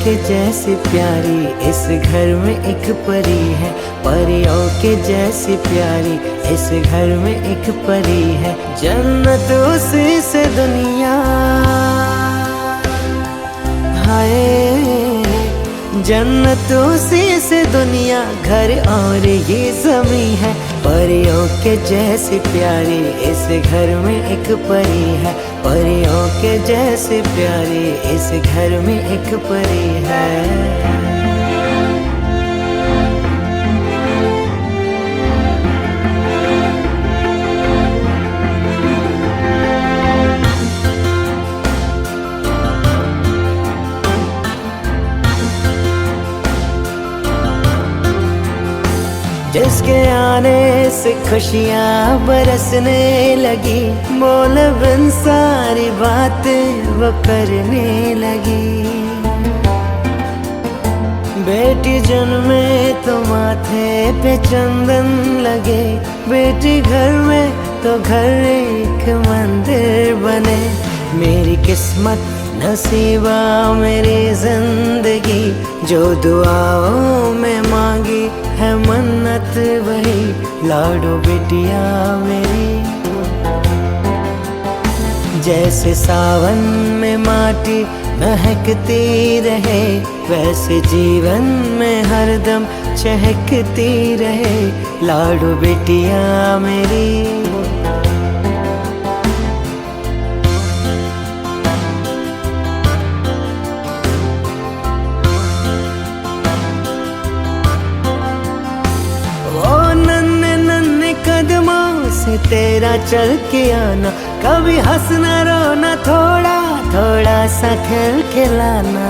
के जैसी प्यारी इस घर में एक परी है, परियों के जैसी प्यारी इस घर में एक परी है। जन्नत उसी से दुनिया, हाय जन्नत उसी से दुनिया, घर और ये ज़मीं है। परियों के जैसी प्यारी इस घर में एक परी है, परियों के जैसी प्यारी इस घर में एक परी है। जिसके आने से खुशियाँ बरसने लगी, बोल बिन सारी बातें वो करने लगी। बेटी जन्मे तो माथे पे चंदन लगे, बेटी घर में तो घर एक मंदिर बने। मेरी किस्मत नसीबा मेरी जिंदगी, जो दुआओं में मांगी है मन्नत वही, लाडो बिटिया मेरी। जैसे सावन में माटी महकती रहे, वैसे जीवन में हरदम चहकती रहे, लाडो बिटिया मेरी। से तेरा चल के आना, कभी हंसना रोना, थोड़ा थोड़ा सा खेल खिलाना।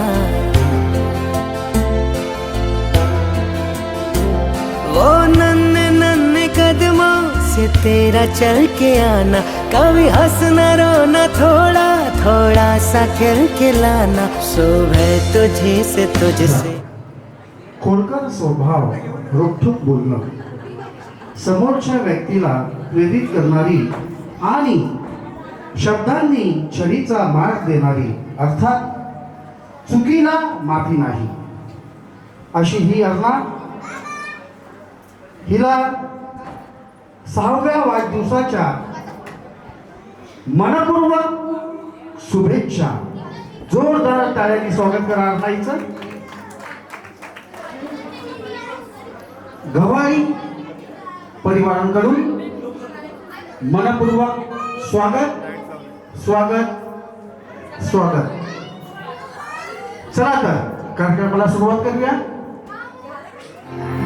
वो नन्हे नन्हे कदमों से तेरा चल के आना, कभी हंसना रोना, थोड़ा थोड़ा सा खेल खिलाना। सुबह तुझे से तुझसे खोडकर स्वभाव, रोखठोक बोलणं, समोरच्या व्यक्तीला प्रेरित करणारी आणि शब्दांनी छडीचा मार देणारी, अर्थात चुकीला माफी नाही अशी ही अर्णा। हिला 6व्या वाढदिवसाच्या मनपूर्वक शुभेच्छा। जोरदार टाळ्यांनी स्वागत करा अर्णाईचं। गवाई परिवारांकडून मनपूर्वक स्वागत स्वागत स्वागत। चला तर कार्यक्रमाला सुरुवात करूया।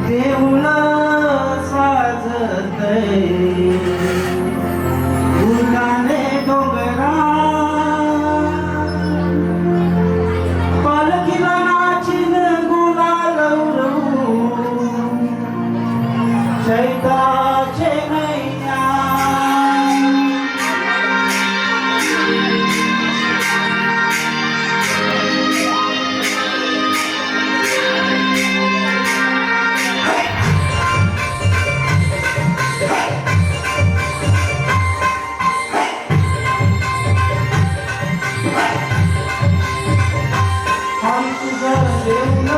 देऊळ साजतय फुलाने डोंगरा, पालखीला नाचिन गुलाल उडवून, चैताचे मैया हम तुझं देऊळ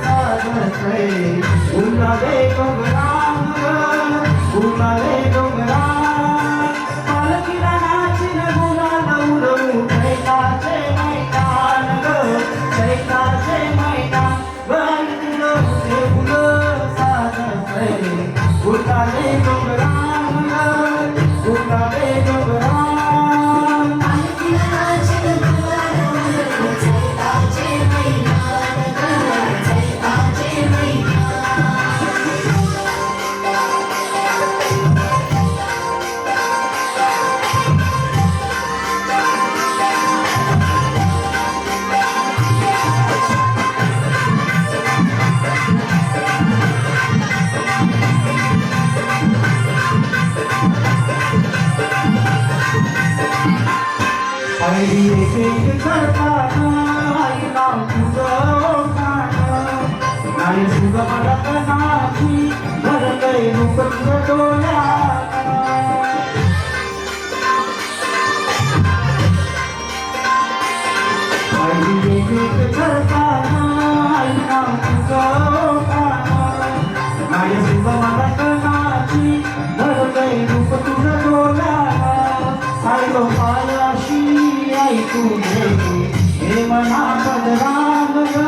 साजतय फुलाने डोंगरा, फुलाने डोंगरा, पालखीला नाचिन गुलाल उडवून, चैताचे मैदान ग, चैताचे मैदान। बन तुझं देऊळ साजतय फुलाने डोंगरा, फुलाने डोंगरा। I बाई तुझे हे मना पदराम ग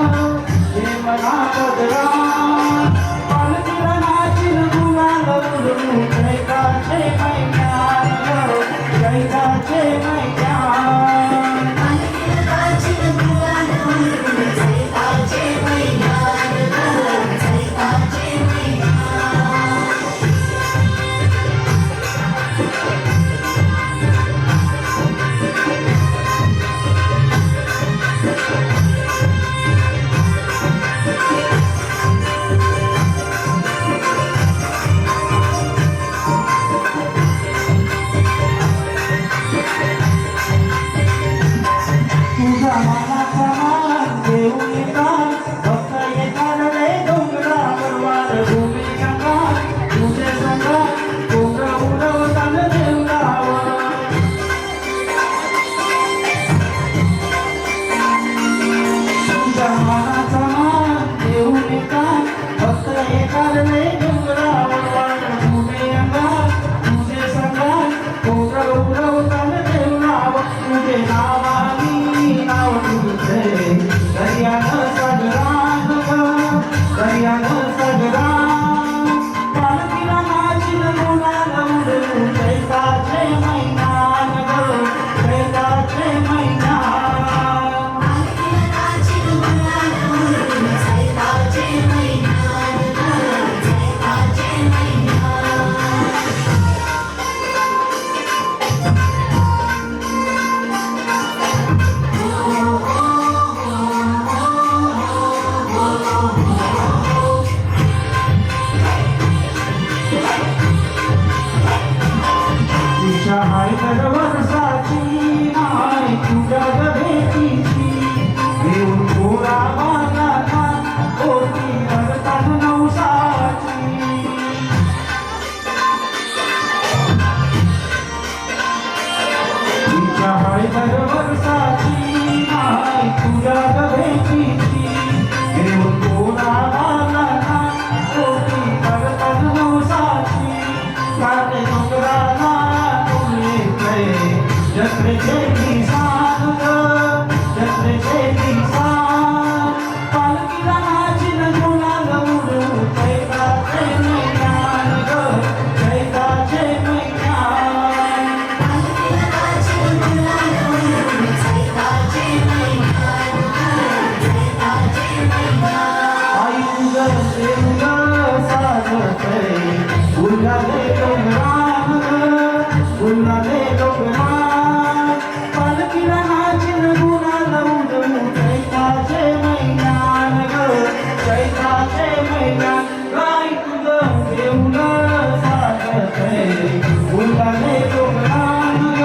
हे मना पदराम पालखीला नाचील गुलाल उडवू जैताचे मैदान ग जैताचे मैदान पालखीला नाचील गुलाल उडवू जैताचे मैदान ग जैताचे मैदान तुझा मनाचा मान देऊन येतात भक्त येतात रे डोंगरावर वार भूमी गंगा तुझे संगा डोंगर उडवताना देवरावर तुझा मनाचा मान देऊन येतात भक्त येतात रे डोंगरावर वार भूमी गंगा तुझे संगा डोंगर उडवताना देवरावर तुझे नावानी नाव तुझे दर्यानं सगळान ग दर्यानं सगळान पालखीला नाचील गुलाल उडवू जैताचे मैदान ग जैताचे मैदान पालखीला नाचील गुलाल उडवू जैताचे मैदान ग जैताचे मैदान तुझ्या हायदर वर्षाची नाय तुझ्या भेटीची घेऊन गोळा वागाचा ओटी भरतात नवसाची तुझ्या हायदर वर्षाची नाय तुझ्या भेटीची घेऊन गोळा वागाचा ओटी भरतात नवसाची काटे डोंगराला जत्रेचे दिसान ग जत्रेचे दिसान पालखीला नाचील गुलाल उडवू जैताचे मैदान ग जैताचे मैदान पालखीला नाचील गुलाल उडवू जैताचे मैदान ग जैताचे मैदान आई उगल देऊळ साजते गुलाले डोंगरान ग गुलाले डोंगरान पालखीला नाचील गुलाल उडवू जैताचे मैदान ग जैताचे मैदान गाय तुझं देऊळ साजते गुलाले डोंगरान ग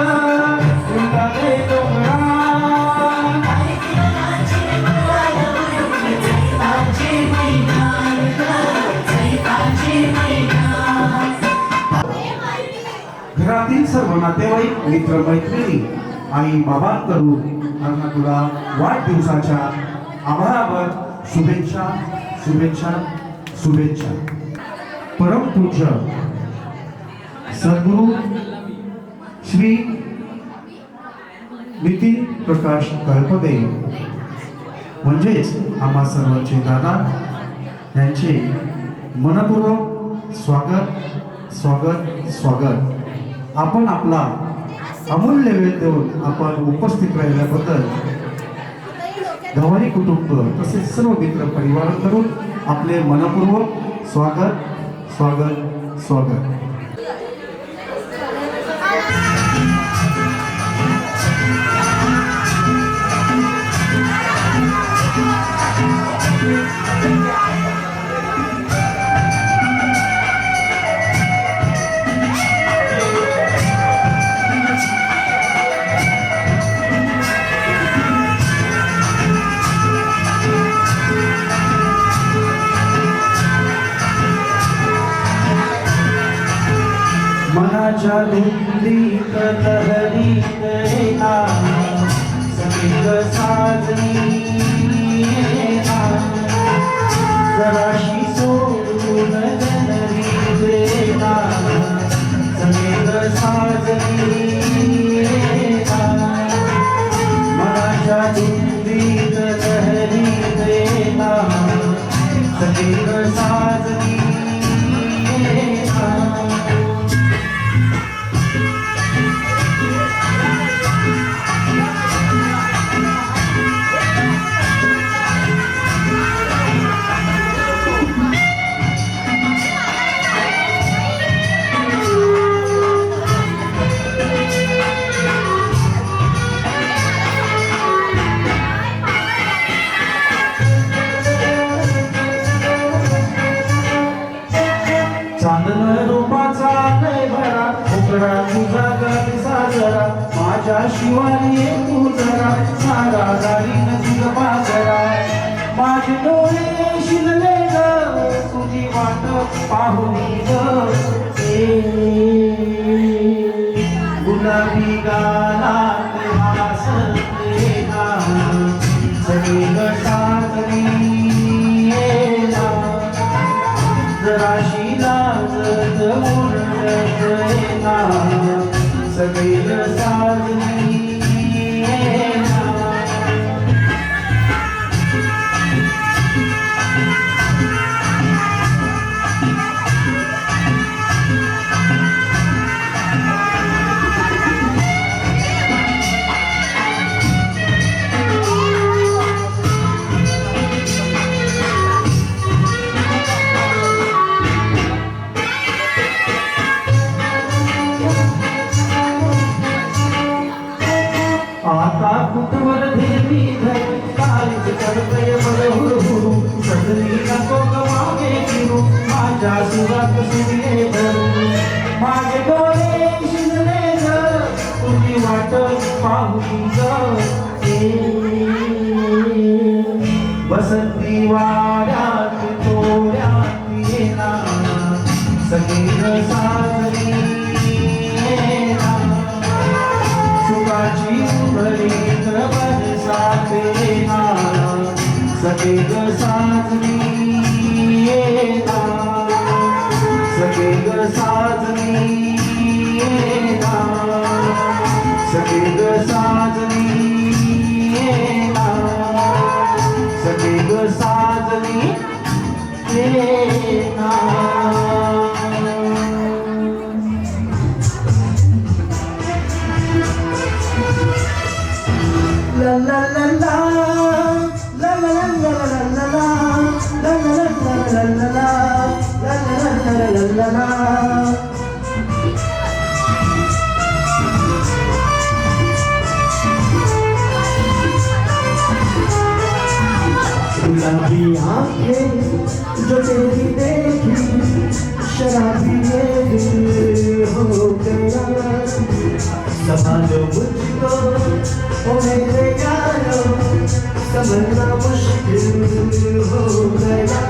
गुलाले डोंगरान पालखीला नाचील गुलाल उडवू जैताचे मैदान ग जैताचे मैदान घरातील सर्व नातेवाईक मित्र मैत्रिणी आई बाबांकडून त्यांना तुला वाढदिवसाच्या आभारावर शुभेच्छा शुभेच्छा शुभेच्छा. परमपूज्य सद्गुरू श्री नितीन प्रकाश कळपदे म्हणजेच आम्हा सर्वांचे दादा यांचे मनपूर्वक स्वागत स्वागत स्वागत. आपण आपला अमूल्य वेळ देऊन आपण उपस्थित राहिल्याबद्दल गवारी कुटुंब तसेच सर्व मित्र परिवार करून आपले मनपूर्वक स्वागत स्वागत स्वागत. मनाच्या धुंदीत लहरीत येना संगीत साजनी येना जराशी सोडून गणरी देना संगीत साजनी येना शिवारी ये तू जरा सारा गाडी नदी पाजरा माझे डोळे शिरले ग तुझी वाट पाहुनी ग गुलाबी गालात हासते ना सगळी ग साजरी येना जराशी लाजत उरत ना सगळी ग साजरी येना आता कुठवर देवी धर काळीच कडकय बळहुरू सजनी नको गमागे फिरू माझ्या सुरात सुरे धर माझे डोळे शिजले धर तुझी वाट पाहुनी बसंती वाड्यात तोड्यात येना सगळी साजरी येना सुखाची उभरी तर साथे ना सगळे ग साजरी येना सगळे ग साजरी येना सगळे ग साजरी येना सगळे ग साजरी येना La la la la la la la la la la la la la la la la la la गुलाबी आंखें जो तेरी देखी शराबी ये दिल हो गया संभालो मुझको ओ मेरे यारो समझना मुश्किल हो गया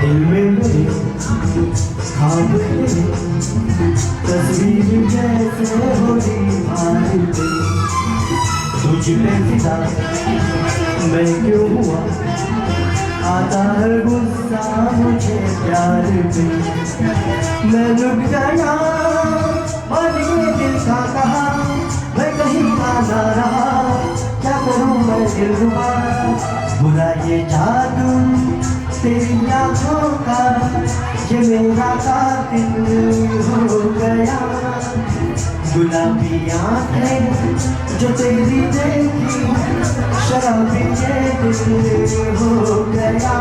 दिल में मेरे ख्वाब तेरे तस्वीर जैसे होली भाई तुझ पे फिदा मैं क्यों हुआ आता है गुस्सा मुझे प्यार पे मैं लुट गया और ये दिल का कहा मैं कहीं का ना रहा क्या करूँ मैं दिलरुबा बुरा ये जादू तेरी आँखों का ये मेरा कातिल हो गया गुलाबी आँखें जो तेरी देखी शराबी ये दिल हो गया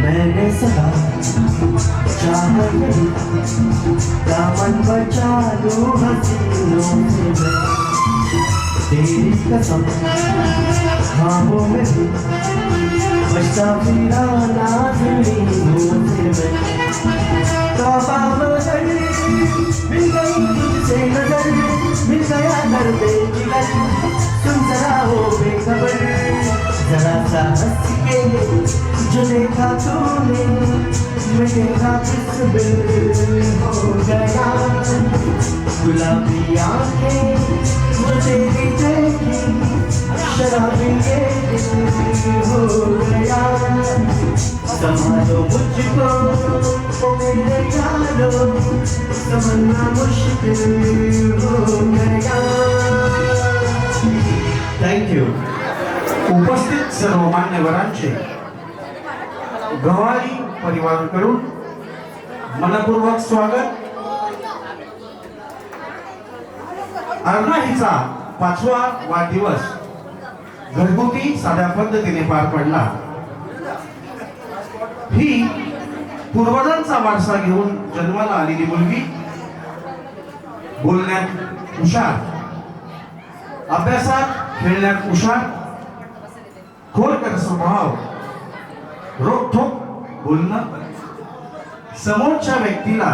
मैंने सदा चाहत नहीं दामन बचा लूं हसीनों से मैं तेरी कसम ख्वाबों में भी बचता फिरा नाज़नीनों से मैं तौबा मगर मिल गई तुझसे नजर मिल गया दर्द जिगर सुन जरा हो बेखबर जरा सा हंस के जो देखा तूने मैं देखा किस बिल हो गया गुलाबी आंखें जो तेरी देखी शराबी ये दिल हो गया संभालो मुझको ओ मेरे यारो समझना मुश्किल हो गया थँक्यू. उपस्थित सर्व मान्यवरांचे गवारी परिवाराकडून मनपूर्वक स्वागत. अरुणाईचा 5वा वाढदिवस घरगुती साध्या पद्धतीने पार पडला. ही पूर्वजांचा वारसा घेऊन जन्माला आलेली मुलगी बोलण्यात हुशार, अभ्यासात खेळण्यात हुशार, खोलकर स्वभाव, रोखठोक बोलणं, समोरच्या व्यक्तीला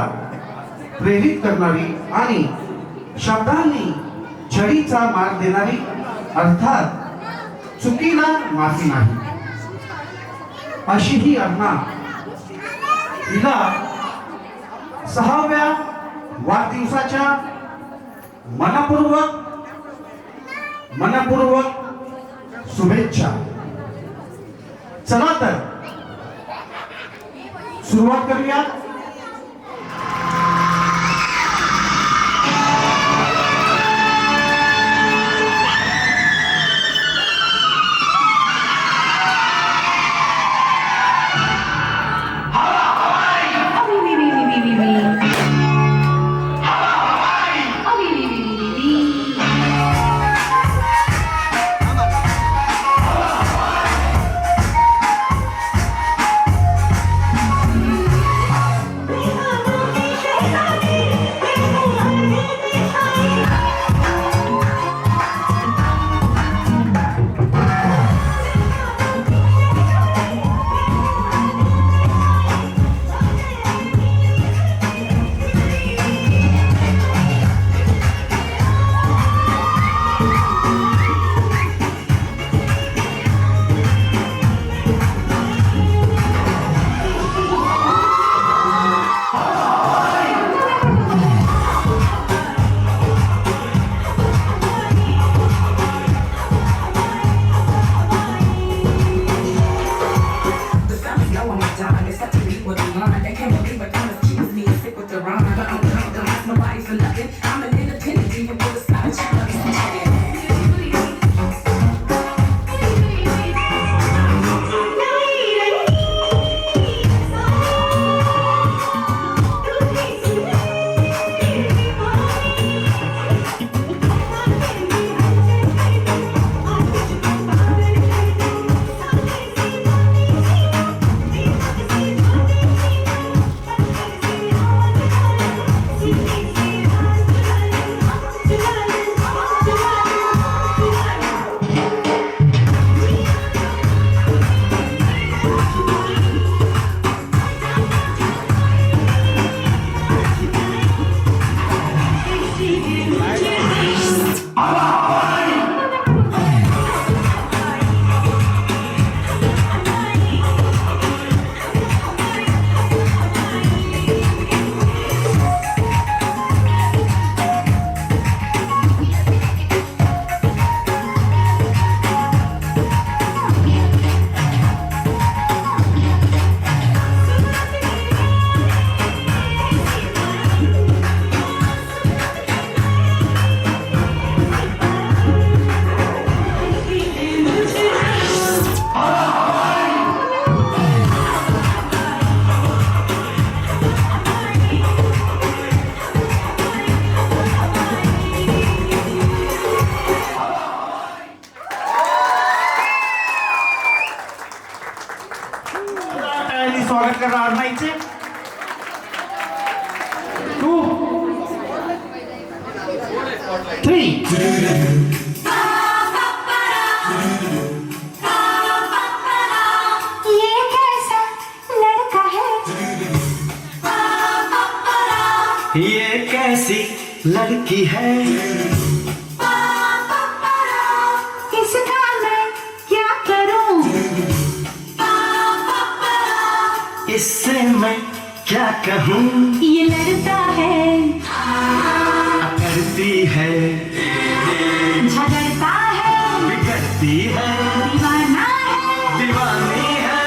प्रेरित करणारी आणि शब्दांनी छडीचा मार देणारी, अर्थात चुकीला माफी नाही, अशी ही अरुणा. तिला 6व्या वाढदिवसाच्या मनपूर्वक शुभेच्छा. चला तर सुरुवात करूया. स्वागत करणार नाहीचे. 2 3 ये कैसी लड़की है, इसका मैं क्या करूं? इससे मैं क्या कहूँ. ये लड़ता है, करती है, झगड़ता है, बिगड़ती है, दीवाना है, दीवानी है.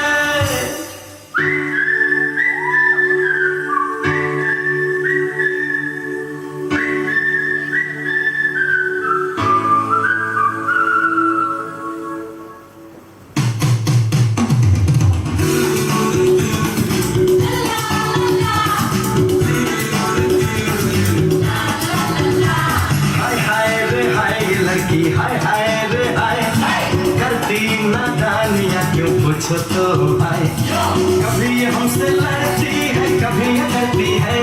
नादानियाँ क्यों पूछो तो भाई। कभी ये हमसे लड़ती है, कभी ये करती है,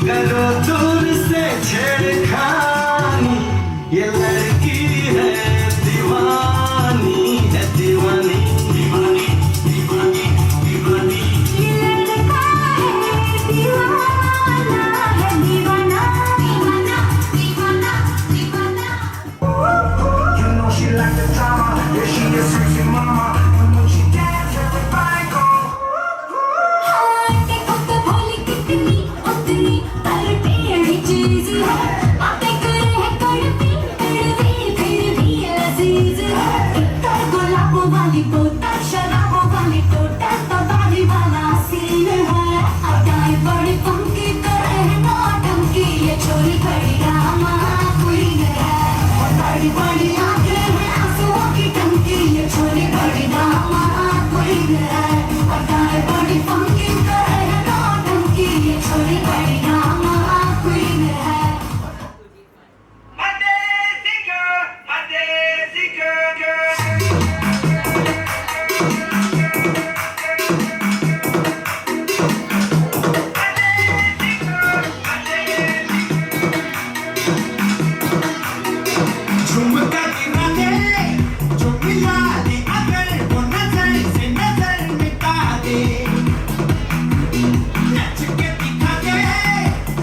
करो दूर से छेड़खानी। ये लड़की है दीवानी, है दीवानी, दीवानी, दीवानी, दीवानी। ये लड़का है दीवाना, है दीवाना, दीवाना, दीवाना, दीवाना। You know she like the drama, yeah she a sexy mama. And when she dance, everybody go. हाय देखो तो भोली कितनी उतनी पर टेढ़ी चीज है। बातें करे है कड़वी कड़वी फिर भी लजीज है। इतना गुलाबों वाली बोतल शराबों वाली टोटल तबाही वाला सीन है। अदाएं बड़ी फंकी करे है नौटंकी, ये छोरी बड़ी ड्रामा क्वीन है। और बड़ी बड़ी आंखें हैं आंसुओं की टंकी, ये छोरी बड़ी ड्रामा क्वीन है। अदाएं बड़ी फंकी करे है नौटंकी, ये छोरी बड़ी ड्रामा क्वीन है। My Daisy girl, my Daisy girl, girl. झुमका गिरा दे, जो मिला दे अगर वो नजर से नजर मिटा दे। नच के दिखा दे,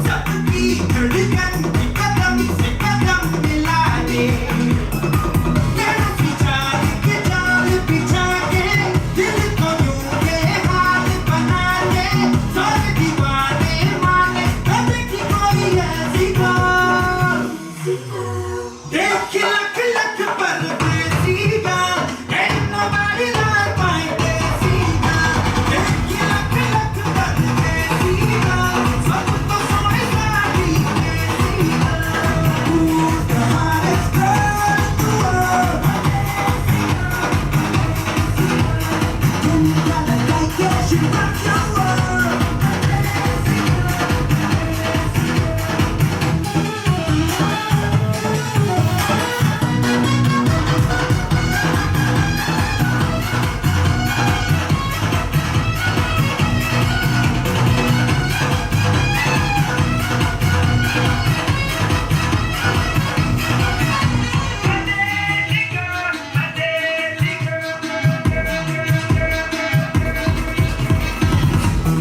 सबकी धड़कन की कदम से कदम मिला दे। तेरा विचार के जाल बिछा के, दिल को यूं ये हाथ बना दे। सारे दीवाने माने, कभी की कोई ऐसी बात। देख लख लख परदेसी गाल, ain't nobody like my देसी गाल। देख लख लख परदेसी गाल, सब तो सोने सारी देसी गाल। तू कहाँ girl, तू तुम gotta like it, she rock your world।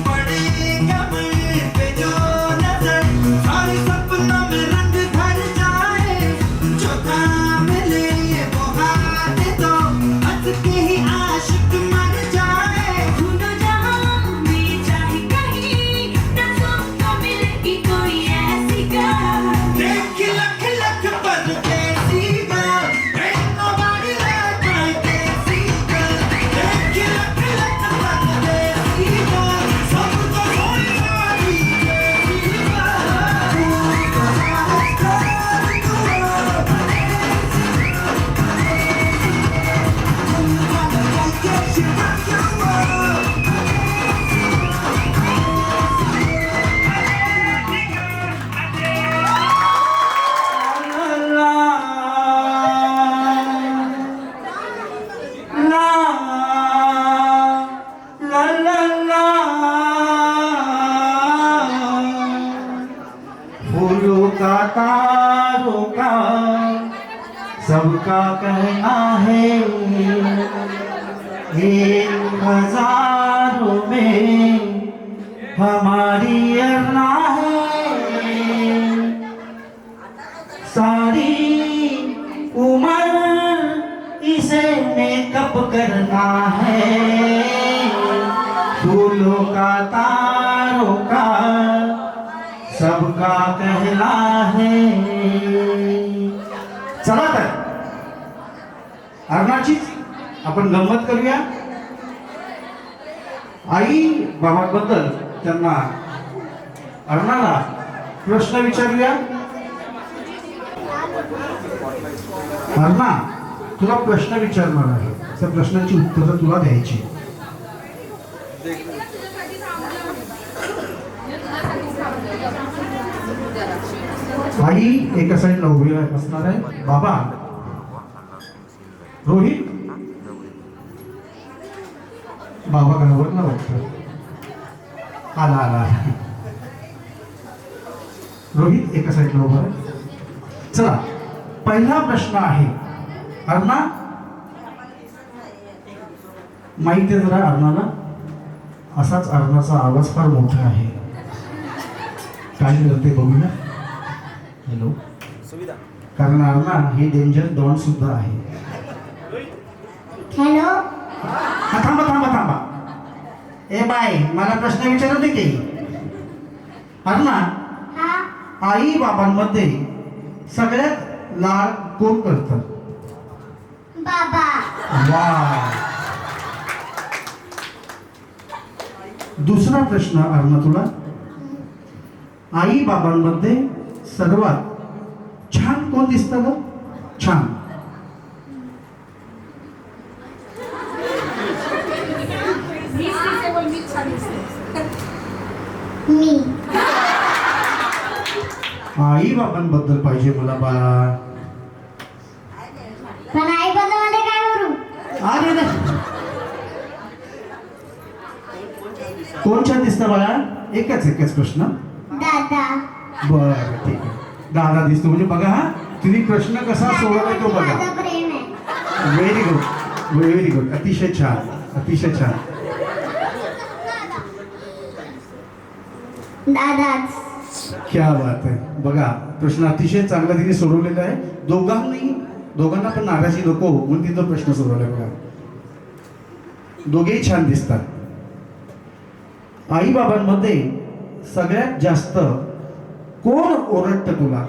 बड़ी कमर पे जो नजर, सारे सपनों में रंग भर जाए। जो काम ले वो हाथ दो, हंस के ही आशिक मर जाए। ढूंढो जहां में चाहे कहीं, न सबको मिलेगी कोई ऐसी गर्ल। देख लख लख परदेसी गाल, ain't nobody like my देसी गाल। देख लख लख परदेसी गाल, सब तो सोने वाली देसी गाल। तू कहाँ girl, तू तुम gotta like it, she rock your world। फूलों का तारों का सबका कहना है, एक हजारों में हमारी अरना है। सारी उम्र इसे मेकअप करना है। फूलों का तारों का सबका कहना है। चला तर अर्णाचीच आपण गंमत करूया. आई बाबाबद्दल त्यांना अर्णाला प्रश्न विचारूया. अर्णा, तुला प्रश्न विचारणार आहे. त्या प्रश्नांची उत्तरं तुला द्यायची. आई एका साईडला उभी असणार आहे. बाबा, रोहित बाबा घाबरला वाटतं. आला आला रोहित एका साईडला उभा आहे. चला पहिला प्रश्न आहे अर्णा, माहिती आहे जरा अर्णाला. असाच अर्णाचा आवाज फार मोठा आहे. काय करते बघूया. हॅलो. कारण अर्णा हे डेंजर डॉन सुद्धा आहे. हॅलो. हा, थांबा थांबा थांबा. ए बाय, मला प्रश्न विचारू दे की. अर्णा, हा. आई बाबांमध्ये सगळ्यात लाड कोण करतं? बाबा. वा. दुसरा प्रश्न अर्णा तुला. आई बाबांमध्ये सर्वात छान कोण दिसतं ग? छान. मी. आई बाबांबद्दल पाहिजे मला बाळा. पण आई बद्दल काय करू? अरे नाही, कोण छान दिसतं बाळा? एकच प्रश्न. दादा. बरं ठीक आहे. दादा दिसतो म्हणजे बघा, हा तुम्ही प्रश्न कसा सोडवलाय तो बघा. माझं प्रेम आहे. Very good, very good. अतिशय छान, अतिशय छान. दादाच. क्या बात आहे. बघा प्रश्न अतिशय चांगला तिने सोडवलेला आहे. दोघांना पण नाराजी नको म्हणून तिथं प्रश्न सोडवलाय बघा. दोघेही छान दिसतात. आई बाबांमध्ये सगळ्यात जास्त कोण ओरडतं तुला?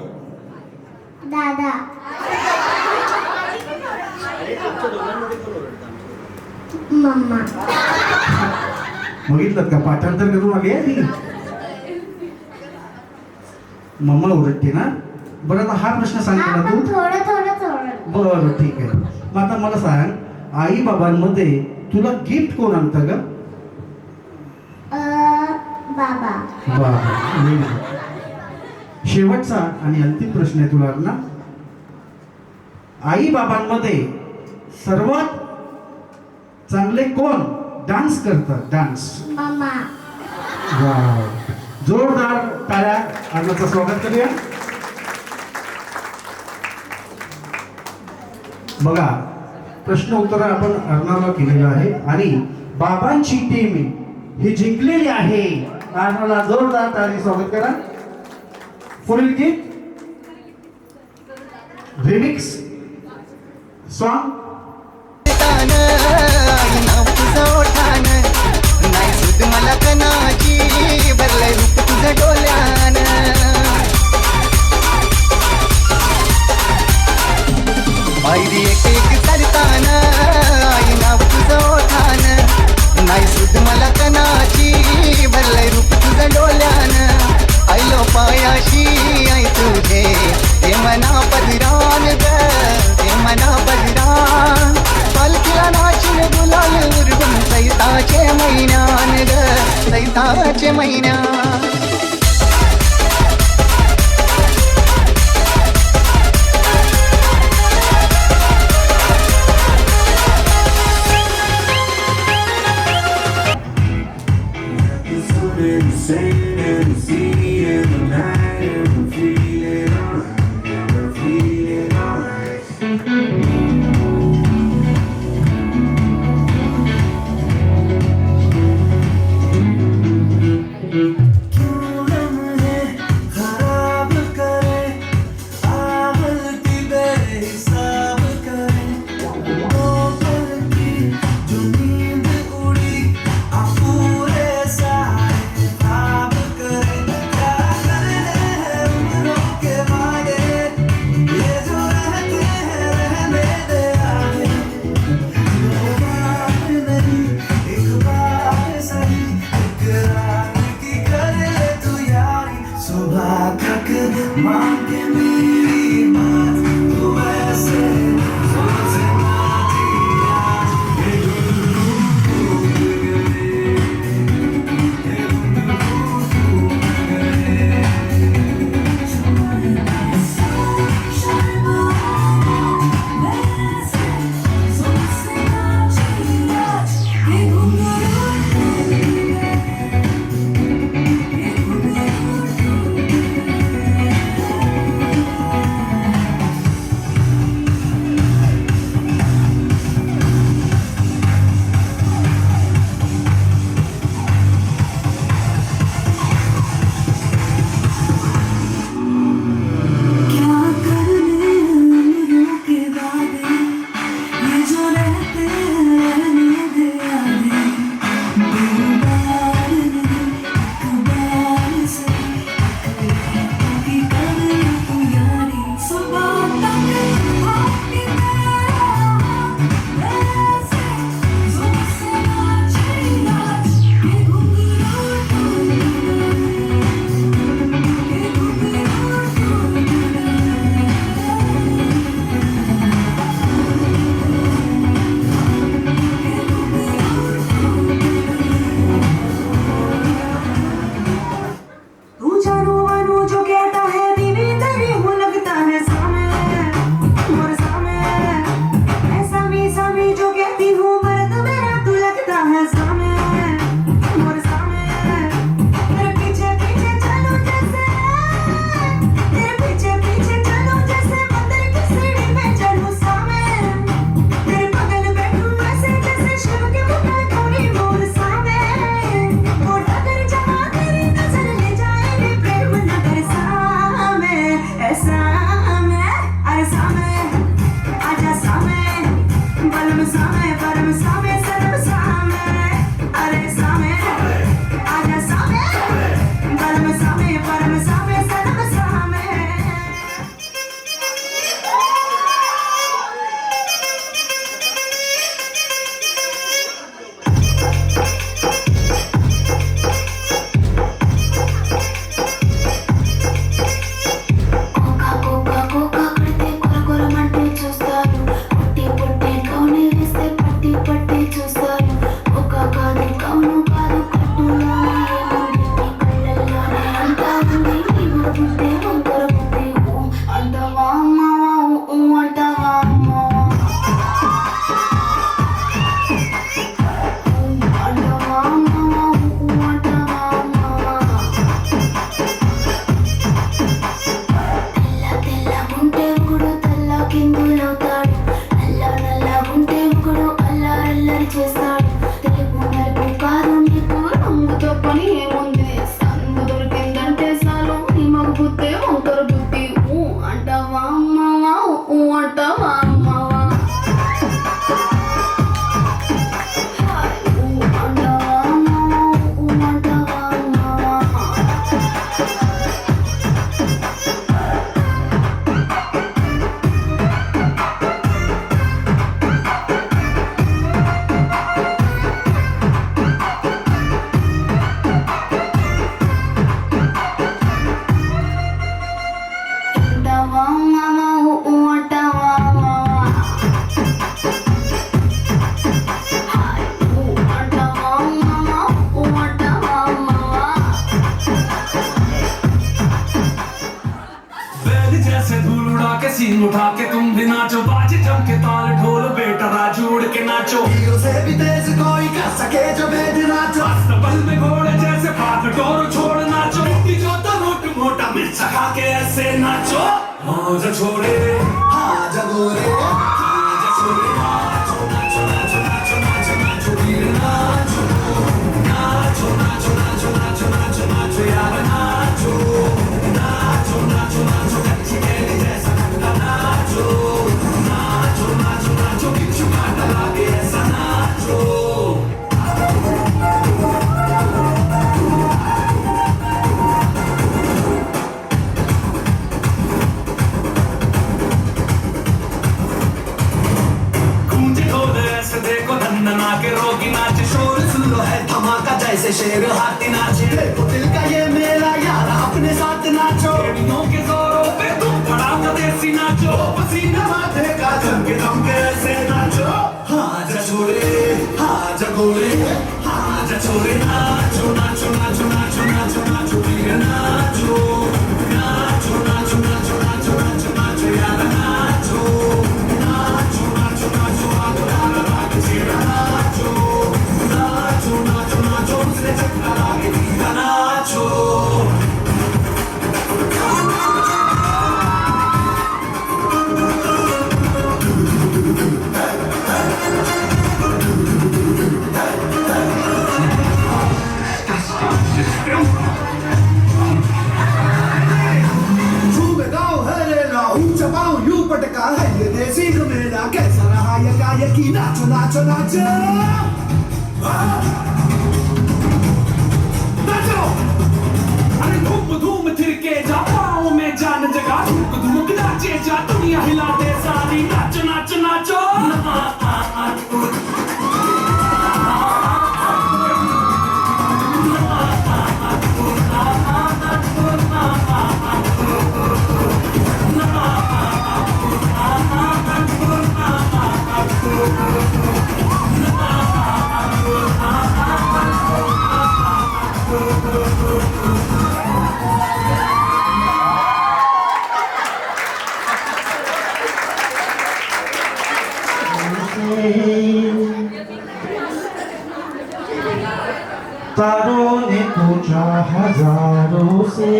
दादा. मम्मा. बघितलं का, पाठांतर करून आली आहे ती. मम्मा ओरडते ना. बरं आता हा प्रश्न सांग मला आपण तू. थोडं. बरं ठीक आहे. मग आता मला सांग, आई बाबांमध्ये तुला गिफ्ट कोण आणतं ग? बाबा. वा. शेवटचा आणि अंतिम प्रश्न आहे तुला ना. आई बाबांमध्ये सर्वात चांगले कोण डान्स करतात? डान्स. मम्मा. वाव. जोरदार टाळ्या अर्णाचं स्वागत करूया. बघा प्रश्न उत्तर आपण अर्णाला केलेलं आहे आणि बाबांची टीम ही जिंकलेली आहे. अर्णाला जोरदार टाळी स्वागत करा. पुढील गीत रिमिक्स सॉन्ग. मला कनाची भरलंय रूप तुझं डोल्यान. पायरी एक करताना आई नाव तुझं ओठान. नाही सुद्ध मला कनाची भरलंय रूप तुझं डोल्यान. आईलो पायाशी आई तुझे ते मना पदरान ग, ते मना पदरान. पालखीला नाचून गुलाल उरडून सैताचे महिन्यान ग, सैताचे महिन्यान. सके जो भेद नाचो बल में घोड़े जैसे भाग डोर छोड़ नाचो जो तो रोट मोटा मिर्च खा के ऐसे नाचो हाँ जा छोड़े हाँ जा गोरे हाँ जा छोड़े नाचो नाचो नाचो नाचो नाचो नाचो वीर नाचो नाचो नाचो नाचो नाचो नाचो नाचो यार नाचो नाचो नाचो नाचो कच्ची केली जैसा खंडा नाचो नाचो नाचो नाचो बिच्छू काटा लागे ऐसा नाचो देखो धंधना के रोगी नाचे शोर सुन लो है धमाका जैसे शेर हाथी नाचे देखो दिल का ये मेला यार अपने साथ नाचो बेड़ियों के जोरों पे तुम धड़ाका देसी नाचो पसीना माथे का जम के ऐसे नाचो हाँ जा छोड़े हाँ जा गोरे हाँ जा छोड़े नाचो नाचो नाचो नाचो नाचो नाचो वीर नाचो नाचो नाचो नाचो नाचो नाचो नाचो यार नाचो नाचो नाचो नाचो नाचो नाचो नाचो नाचो उसने चक्का लागे वीरा नाचो ऊंचा पाँव यूं पटका है ये देसी मेला कैसा रहा ये गायकी नाचो नाचो नाचो नाचो अरे धूम धूम थिरके जा पाँव में जान जगा धूम धूम नाचे जा दुनिया हिला दे सारी नाचो नाचो नाचो तारों ने पूछा हजारों से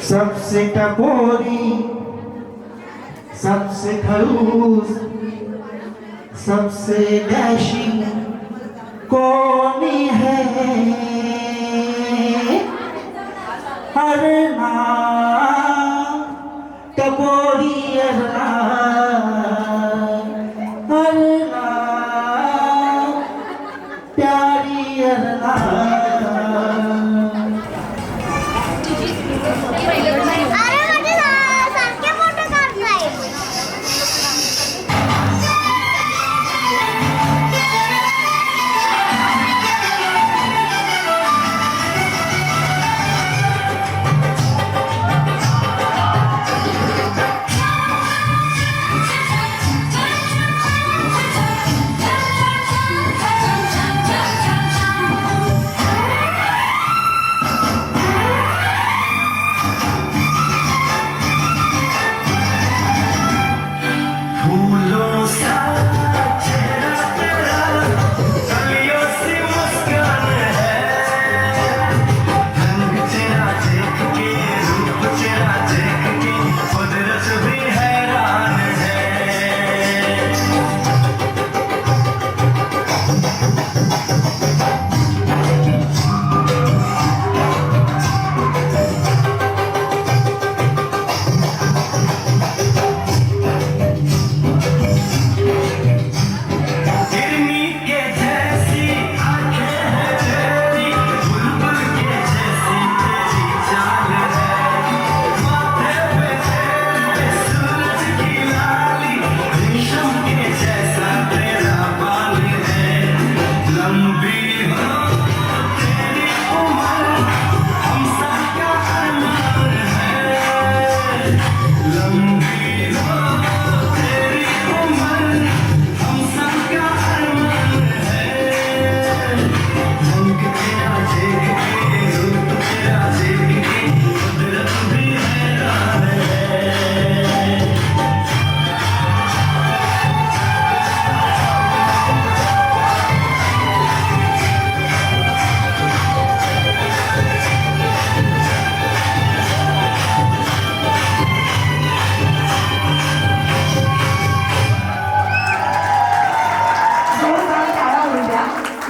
सबसे टपोरी सबसे खड़ूस सबसे डैशिंग कौन है अरना टपोरी अरना अरना प्यारी अरना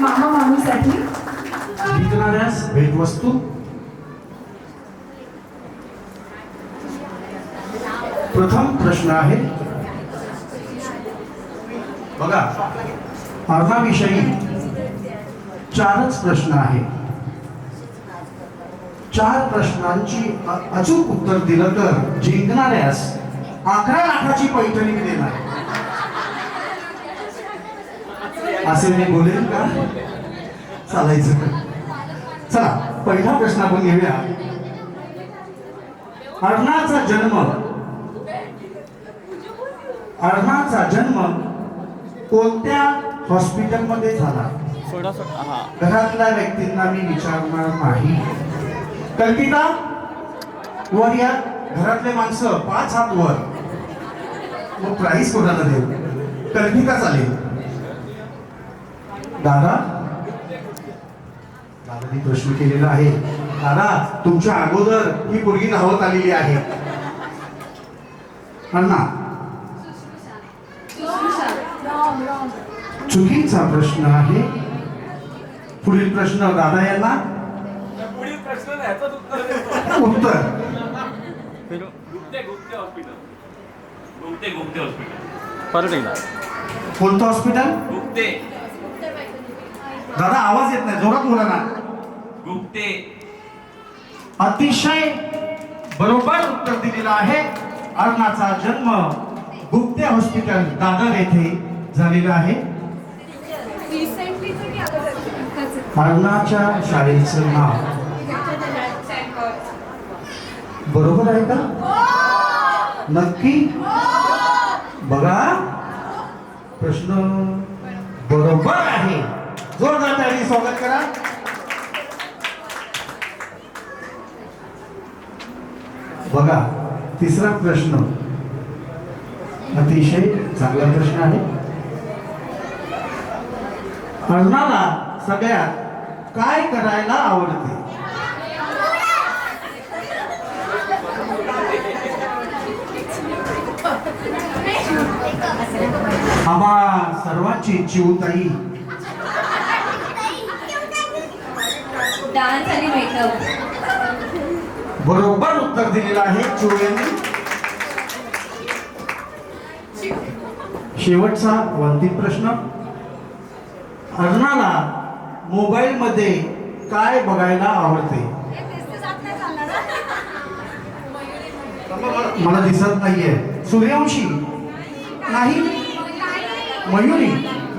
मामा मामीसाठी जिंकणाऱ्यास भेटवस्तू. प्रथम प्रश्न आहे बघा, अर्णाविषयी 4च प्रश्न आहे. 4 प्रश्नांची अचूक उत्तर दिलं तर जिंकणाऱ्यास 11 लाखाची पैठणी मी देणार. असे मी बोलेन का? चालायचं. चला पहिला प्रश्न आपण घेऊया. अर्णाचा जन्म कोणत्या हॉस्पिटलमध्ये झाला? घरातल्या व्यक्तींना मी विचारणार नाही. कल्पिता वर या. घरातले माणसं 5 हात वर. मग प्राईज कोणाला देऊ? कल्पिता चालेल. दादा, दादानी प्रश्न केलेला आहे. दादा, तुमच्या अगोदर ही मुलगी धावत आलेली आहे. अण्णा, चुकीचा प्रश्न आहे. पुढील प्रश्न दादा यांना. उत्तर कोणतं हॉस्पिटल? दादा आवाज येत नाही, जोरात बोला ना. अतिशय बरोबर उत्तर दिलेलं आहे. अर्णाचा जन्म गुप्ते हॉस्पिटल दादर येथे झालेला आहे. अर्णाच्या शाळेचं नाव बरोबर आहे का? नक्की बघा, प्रश्न बरोबर आहे. जोरदार टाळी स्वागत करा. बघा, तिसरा प्रश्न अतिशय चांगला प्रश्न आहे. अर्णाला सगळ्यात काय करायला आवडते? आम्हा सर्वांची चिवताई. डान्स आणि मेकअप. बरोबर उत्तर दिलेलं आहे चिवयांनी. शेवटचा अंतिम प्रश्न. अर्णाला मोबाईल मध्ये काय बघायला आवडते? मला दिसत नाहीये. सूर्यवंशी नाही, मयुरी.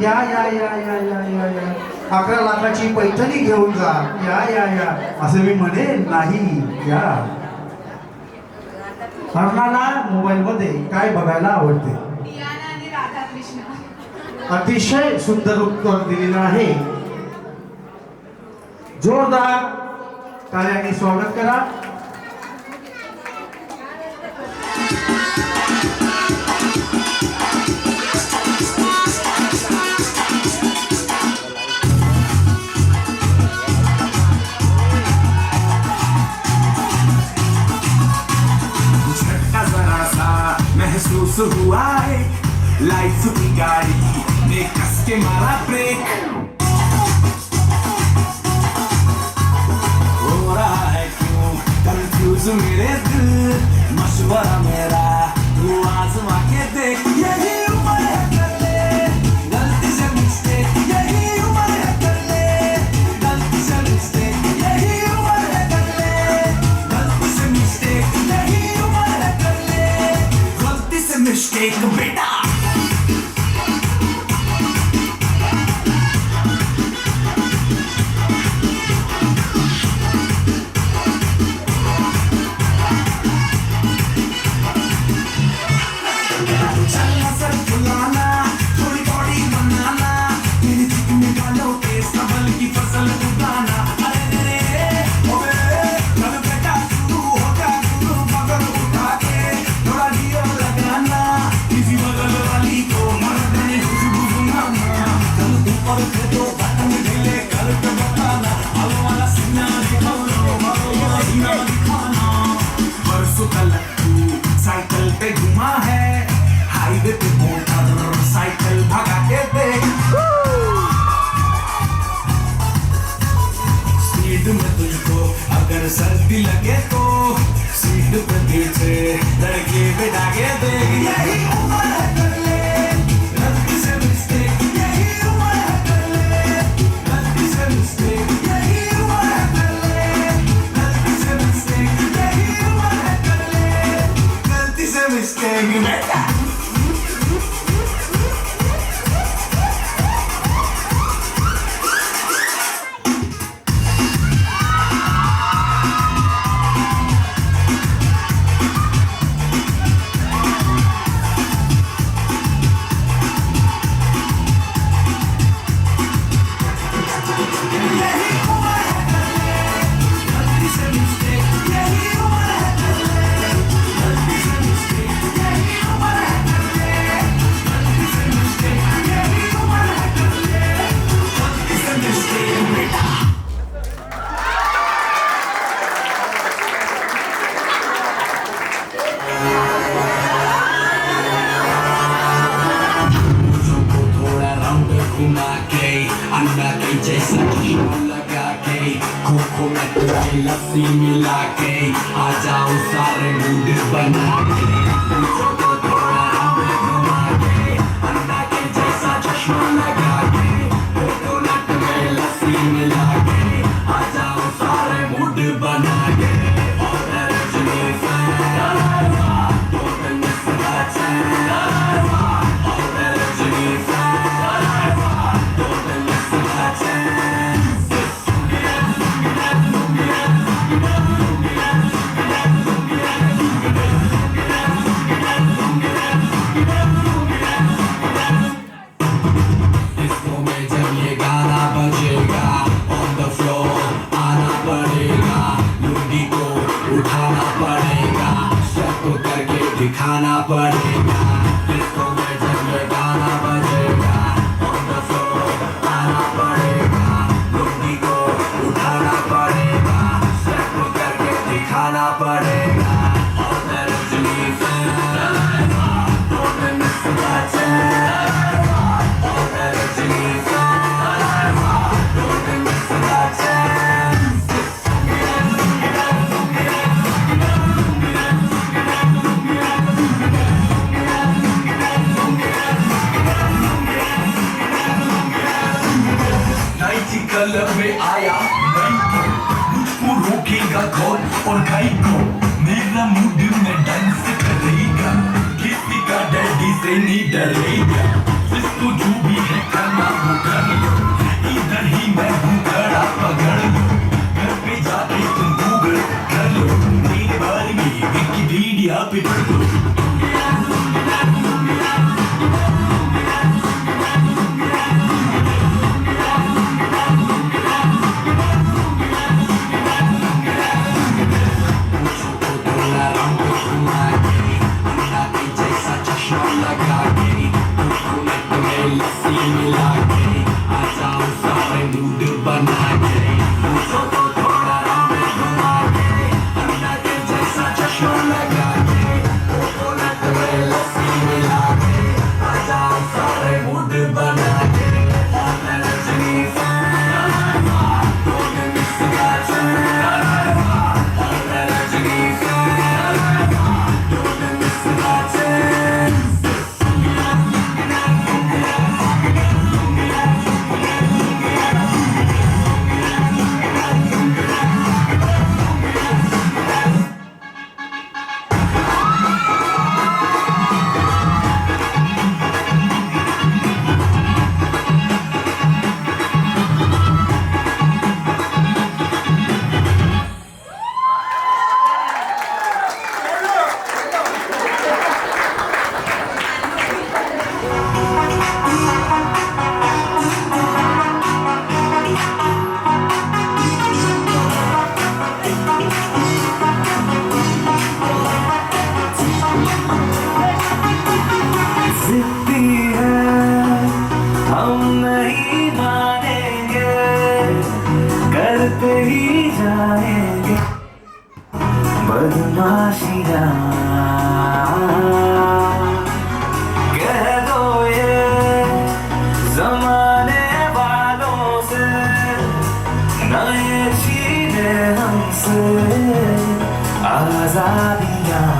या या या या या या या 11 लाखाची पैठणी घेऊन जा. या या या असे मी म्हणेन नाही. या अर्णाला मोबाईल मध्ये काय बघायला आवडते? अतिशय सुंदर उत्तर दिलेलं आहे. जोरदार टाळ्यांनी स्वागत करा. झटका जरा सा महसूस हुआ है, लाइफ की गाड़ी ने कस के मारा ब्रेक. हो रहा है क्यों कंफ्यूज मेरे दिल, मशवरा मेरा तू आजमा के देख. यही उम्र है कर ले गलती से मिस्टेक, यही उम्र है कर ले गलती से मिस्टेक, यही उम्र है कर ले गलती से मिस्टेक, यही उम्र है कर ले गलती से मिस्टेक. बेटा घुमा के अंडा के जैसा चश्मा लगा के कोकोनट में लस्सी मिला के आ जाओ सारे मूड बना के पूछो तो थोड़ा हमें घुमा के अंडा के जैसा चश्मा लगा के कोकोनट में लस्सी मिला के आ जाओ सारे मूड बना के और Rajani fan don't miss the chance और Rajani fan don't miss the chance disco में जब ये गाना बजेगा on the floor आना पड़ेगा लुंगी को उठाना पड़ेगा शर्ट करके दिखाना पड़ेगा डिस्को में जब ये गाना बजेगा on the floor आना पड़ेगा लुंगी को उठाना पड़ेगा शर्ट करके दिखाना पड़ेगा और Rajani fan don't miss the chance और Rajani fan don't miss the chance Knight club में आया नहीं तो मुझको रोकेगा कौन और गाई को मेरा मूड में डांस करेगा किसी का डैडी से नहीं डरेगा जिसको जो भी है करना वो कर लो इधर ही मैं हूँ खड़ा पकड़ लो घर पे जाके तुम गूगल कर लो मेरे बारे में विकिपीडिया पे पढ़ लो करते ही जाएंगे बदमाशियाँ कह दो ये जमाने वालों से नए छीने हमसे आजादियाँ